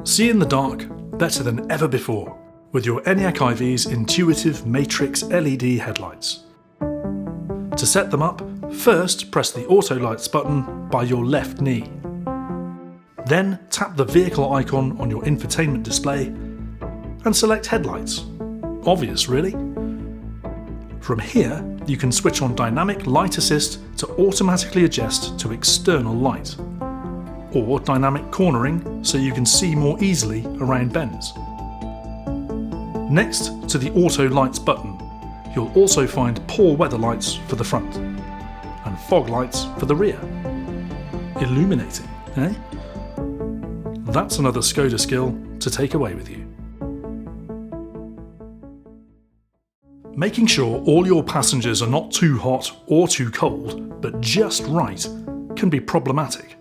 See in the dark better than ever before with your Enyaq IV's intuitive matrix LED headlights. To set them up, first press the auto lights button by your left knee. Then tap the vehicle icon on your infotainment display and select headlights. Obvious, really? From here, you can switch on dynamic light assist to automatically adjust to external light, or dynamic cornering so you can see more easily around bends. Next to the auto lights button, you'll also find poor weather lights for the front and fog lights for the rear. Illuminating, eh? That's another Škoda skill to take away with you. Making sure all your passengers are not too hot or too cold, but just right, can be problematic.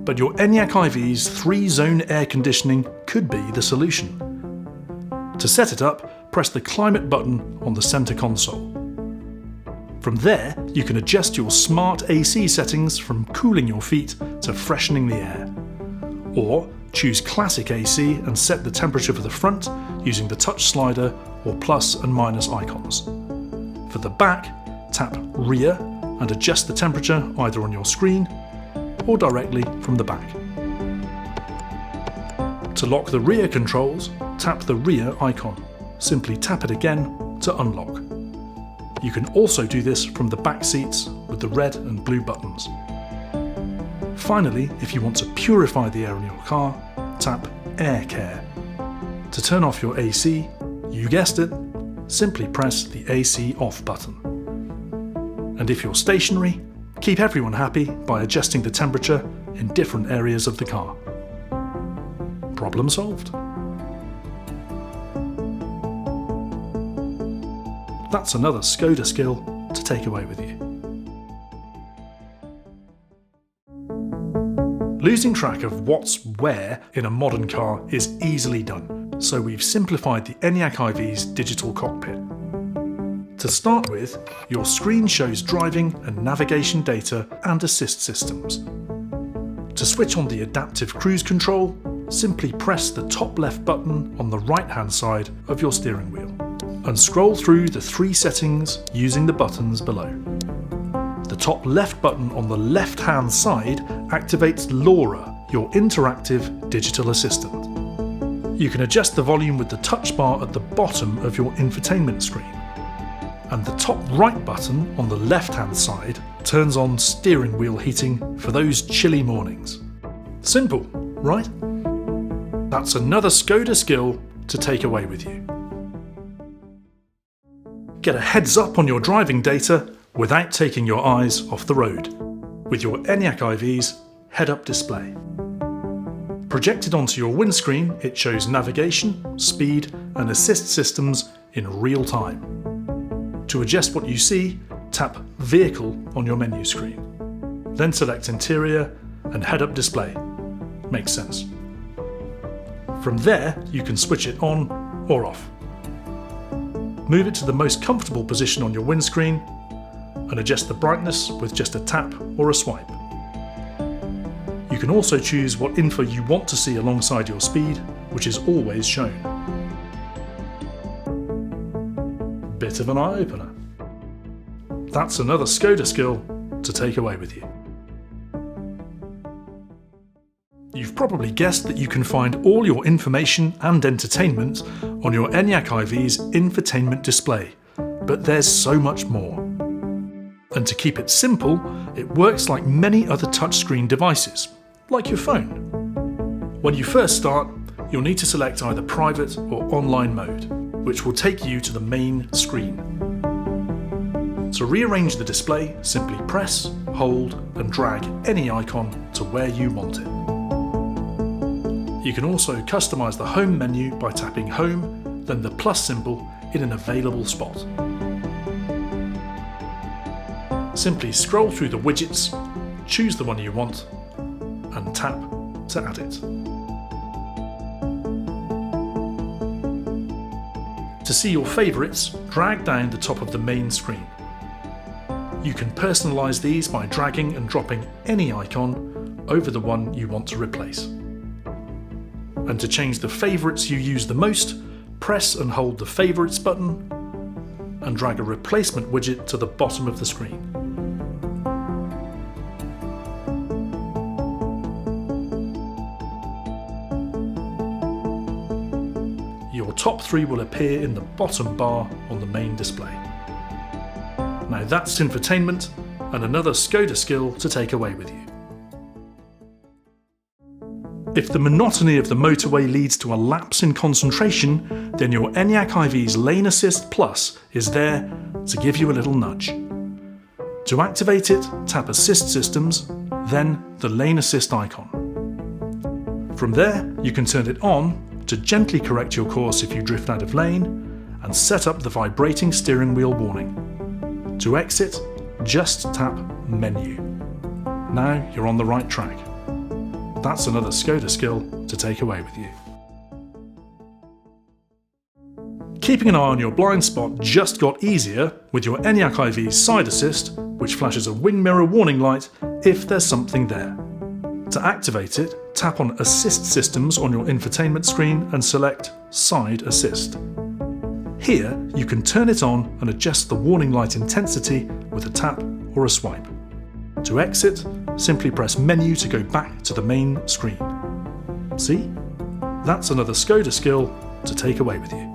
But your Enyaq IV's 3-zone air conditioning could be the solution. To set it up, press the climate button on the centre console. From there, you can adjust your smart AC settings from cooling your feet to freshening the air. Or choose classic AC and set the temperature for the front using the touch slider or plus and minus icons. For the back, tap rear and adjust the temperature either on your screen or directly from the back. To lock the rear controls, tap the rear icon. Simply tap it again to unlock. You can also do this from the back seats with the red and blue buttons. Finally, if you want to purify the air in your car, tap Air Care. To turn off your AC, you guessed it, simply press the AC off button. And if you're stationary, keep everyone happy by adjusting the temperature in different areas of the car. Problem solved? That's another Škoda skill to take away with you. Losing track of what's where in a modern car is easily done, so we've simplified the Enyaq IV's digital cockpit. To start with, your screen shows driving and navigation data and assist systems. To switch on the adaptive cruise control, simply press the top left button on the right-hand side of your steering wheel and scroll through the 3 settings using the buttons below. The top left button on the left-hand side activates Laura, your interactive digital assistant. You can adjust the volume with the touch bar at the bottom of your infotainment screen. And the top right button on the left-hand side turns on steering wheel heating for those chilly mornings. Simple, right? That's another Škoda skill to take away with you. Get a heads up on your driving data without taking your eyes off the road with your Enyaq IV's head-up display. Projected onto your windscreen, it shows navigation, speed and assist systems in real time. To adjust what you see, tap Vehicle on your menu screen. Then select Interior and head-up display. Makes sense. From there, you can switch it on or off. Move it to the most comfortable position on your windscreen and adjust the brightness with just a tap or a swipe. You can also choose what info you want to see alongside your speed, which is always shown. Bit of an eye-opener. That's another Škoda skill to take away with you. You've probably guessed that you can find all your information and entertainment on your Enyaq IV's infotainment display, but there's so much more. And to keep it simple, it works like many other touchscreen devices, like your phone. When you first start, you'll need to select either private or online mode, which will take you to the main screen. To rearrange the display, simply press, hold and drag any icon to where you want it. You can also customize the home menu by tapping Home, then the plus symbol in an available spot. Simply scroll through the widgets, choose the one you want, and tap to add it. To see your favourites, drag down the top of the main screen. You can personalise these by dragging and dropping any icon over the one you want to replace. And to change the favourites you use the most, press and hold the Favourites button and drag a replacement widget to the bottom of the screen. Your top 3 will appear in the bottom bar on the main display. Now that's infotainment and another Škoda skill to take away with you. If the monotony of the motorway leads to a lapse in concentration, then your Enyaq IV's Lane Assist Plus is there to give you a little nudge. To activate it, tap Assist Systems, then the Lane Assist icon. From there, you can turn it on to gently correct your course if you drift out of lane, and set up the vibrating steering wheel warning. To exit, just tap Menu. Now you're on the right track. That's another Škoda skill to take away with you. Keeping an eye on your blind spot just got easier with your Enyaq IV's Side Assist, which flashes a wing mirror warning light if there's something there. To activate it, tap on Assist Systems on your infotainment screen and select Side Assist. Here, you can turn it on and adjust the warning light intensity with a tap or a swipe. To exit, simply press Menu to go back to the main screen. See? That's another Škoda skill to take away with you.